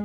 If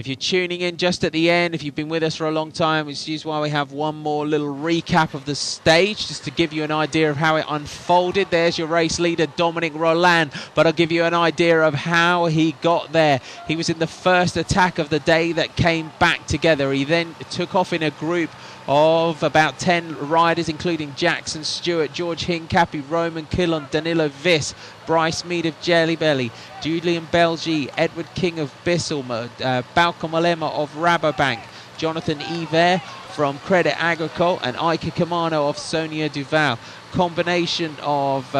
you're tuning in just at the end, if you've been with us for a long time, which is why we have one more little recap of the stage, just to give you an idea of how it unfolded. There's your race leader, Dominic Roland, but I'll give you an idea of how he got there. He was in the first attack of the day that came back together. He then took off in a group of about 10 riders, including Jackson Stewart, George Hincapie, Roman Quillon, Danilo Viss, Bryce Mead of Jelly Belly, Julian Belgi, Edward King of Bissell, Bauke Mollema of Rabobank, Jonathan Yver from Credit Agricole, and Ike Kamano of Sonia Duval. Combination of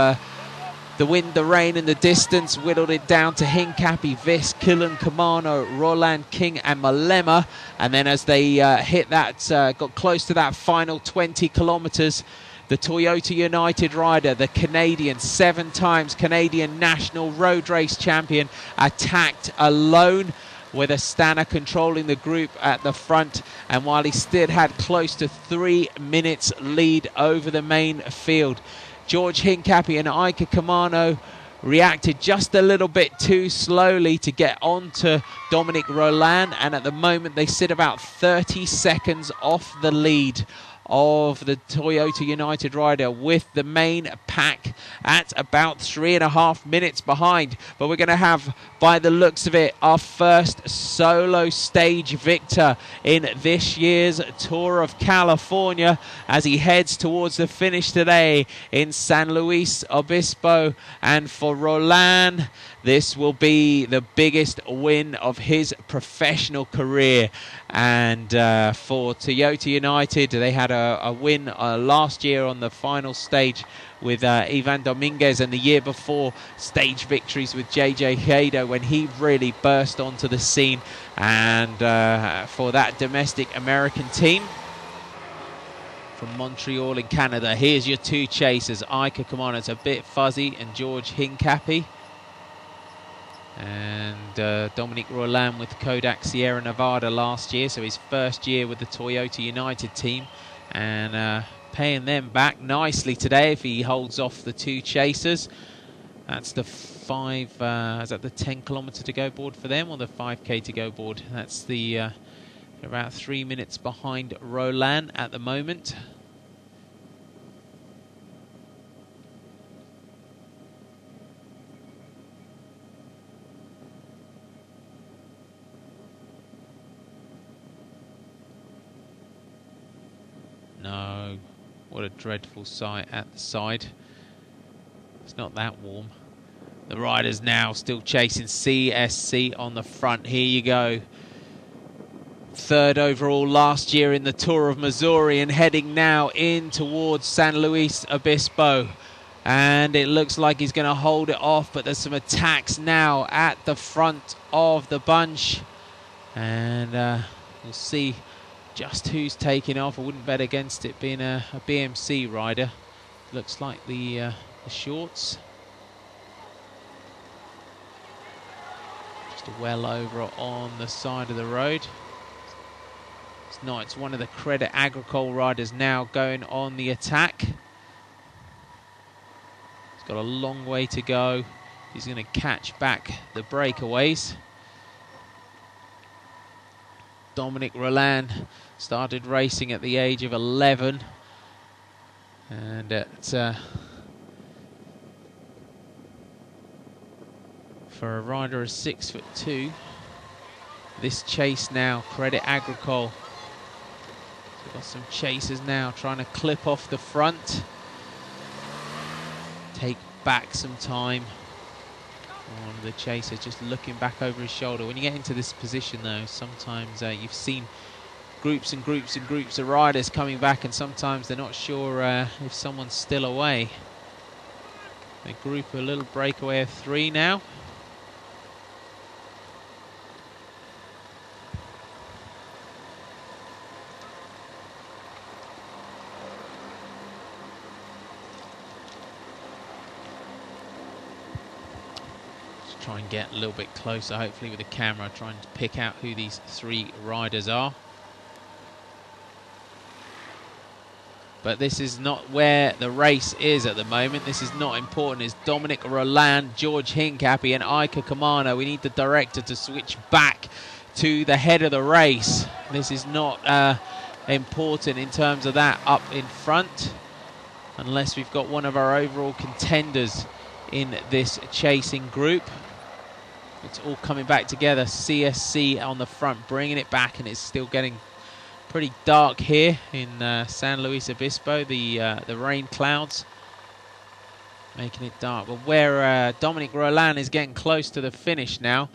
the wind, the rain and the distance whittled it down to Hincapie, Viss, Quillon, Kamano, Roland, King and Mollema. And then as they hit that, got close to that final 20 kilometres, the Toyota United rider, the Canadian, 7 times Canadian national road race champion, attacked alone with Astana controlling the group at the front. And while he still had close to 3 minutes lead over the main field, George Hincapie and Ike Kamano reacted just a little bit too slowly to get onto Dominic Roland, and at the moment they sit about 30 seconds off the lead of the Toyota United rider, with the main pack at about 3.5 minutes behind. But we're going to have, by the looks of it, our first solo stage victor in this year's Tour of California as he heads towards the finish today in San Luis Obispo. And for Roland, this will be the biggest win of his professional career. And for Toyota United, they had a win last year on the final stage with Ivan Dominguez, and the year before stage victories with JJ Hader when he really burst onto the scene. And for that domestic American team from Montreal in Canada, here's your 2 chasers. Ike Kamano, it's a bit fuzzy, and George Hincapie. And Dominic Roland with Kodak Sierra Nevada last year, so his first year with the Toyota United team, and paying them back nicely today if he holds off the 2 chasers. That's the 5, is that the 10 kilometre to go board for them, or the 5k to go board? That's the about 3 minutes behind Roland at the moment. No, what a dreadful sight at the side. It's not that warm. The riders now still chasing CSC on the front. Here you go. 3rd overall last year in the Tour of Missouri, and heading now in towards San Luis Obispo. And it looks like he's going to hold it off, but there's some attacks now at the front of the bunch. And we'll see just who's taking off. I wouldn't bet against it being a BMC rider. Looks like the shorts. Just well over on the side of the road. It's not, it's one of the Credit Agricole riders now going on the attack. He's got a long way to go. He's going to catch back the breakaways. Dominic Roland started racing at the age of 11, and for a rider of 6'2", this chase now, Credit Agricole. So we've got some chasers now trying to clip off the front, take back some time. One of the chasers just looking back over his shoulder. When you get into this position though, sometimes you've seen groups and groups and groups of riders coming back, and sometimes they're not sure if someone's still away. They group a little breakaway of 3 now. try and get a little bit closer, hopefully with the camera, trying to pick out who these three riders are. But this is not where the race is at the moment. This is not important. It's Dominic Roland, George Hincapie and Iker Kamano. We need the director to switch back to the head of the race. This is not important in terms of that up in front, unless we've got one of our overall contenders in this chasing group. It's all coming back together. CSC on the front, bringing it back, and it's still getting pretty dark here in San Luis Obispo. The rain clouds making it dark. But where Dominic Roland is getting close to the finish now.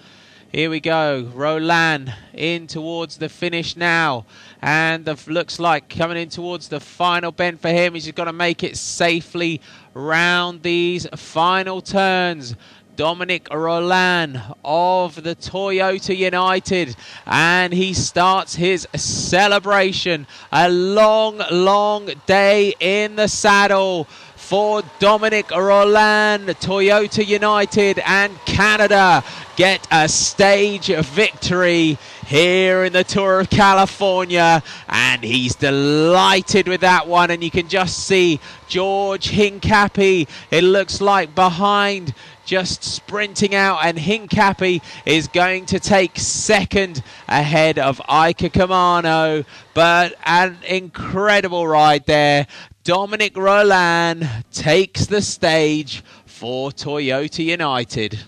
Here we go, Roland in towards the finish now, and looks like coming in towards the final bend for him. He's got to make it safely round these final turns. Dominic Roland of the Toyota United, and he starts his celebration. A long, long day in the saddle for Dominic Roland. Toyota United and Canada get a stage victory here in the Tour of California, and he's delighted with that one. And you can just see George Hincapie, it looks like, behind, just sprinting out, and Hincapie is going to take second ahead of Iker Kamano. But an incredible ride there. Dominic Roland takes the stage for Toyota United.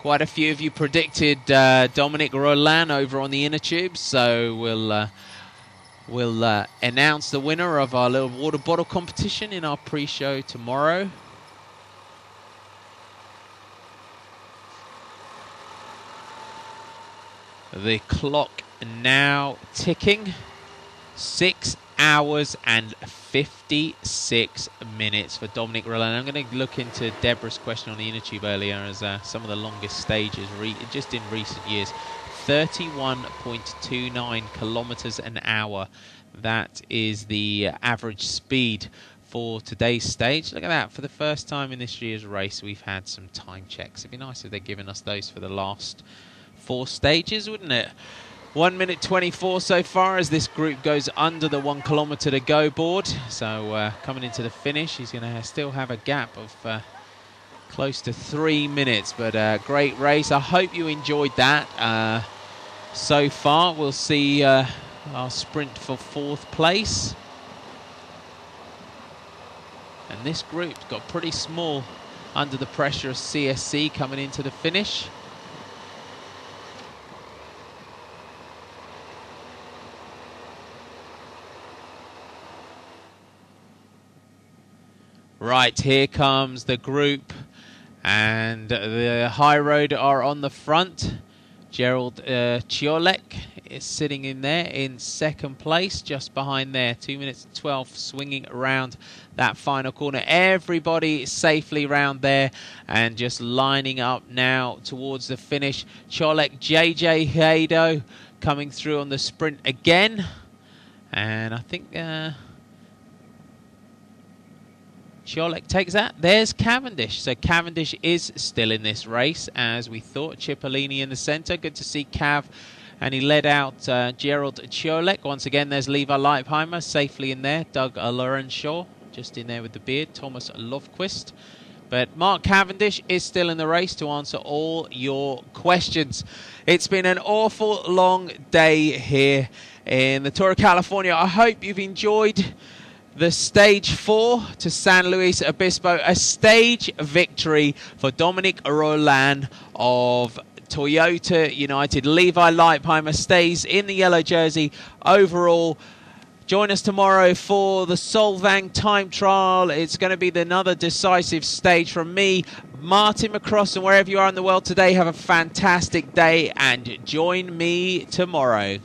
Quite a few of you predicted Dominic Roland over on the inner tubes, so we'll announce the winner of our little water bottle competition in our pre-show tomorrow. The clock now ticking. 6 hours and 56 minutes for Dominic Roland. I'm going to look into Deborah's question on the inner tube earlier, as some of the longest stages just in recent years. 31.29 kilometers an hour. That is the average speed for today's stage. Look at that. For the first time in this year's race, we've had some time checks. It'd be nice if they'd given us those for the last 4 stages, wouldn't it? 1 minute 24 so far as this group goes under the 1 kilometer to go board. So coming into the finish, he's going to still have a gap of close to 3 minutes. But great race. I hope you enjoyed that. So far, we'll see our sprint for 4th place. And this group's got pretty small under the pressure of CSC coming into the finish. Right, here comes the group, and the High Road are on the front. Gerald Ciolek is sitting in there in 2nd place, just behind there. 2 minutes 12, swinging around that final corner. Everybody safely round there and just lining up now towards the finish. Ciolek, JJ Hado coming through on the sprint again. And I think Ciolek takes that. There's Cavendish. So Cavendish is still in this race, as we thought. Cipollini in the centre. Good to see Cav. And he led out Gerald Ciolek. Once again, there's Levi Leipheimer safely in there. Doug Lorenshaw just in there with the beard. Thomas Lofquist. But Mark Cavendish is still in the race to answer all your questions. It's been an awful long day here in the Tour of California. I hope you've enjoyed the stage 4 to San Luis Obispo, a stage victory for Dominic Roland of Toyota United. Levi Leipheimer stays in the yellow jersey overall. Join us tomorrow for the Solvang time trial. It's going to be another decisive stage from me, Martin McCross, and wherever you are in the world today, have a fantastic day and join me tomorrow.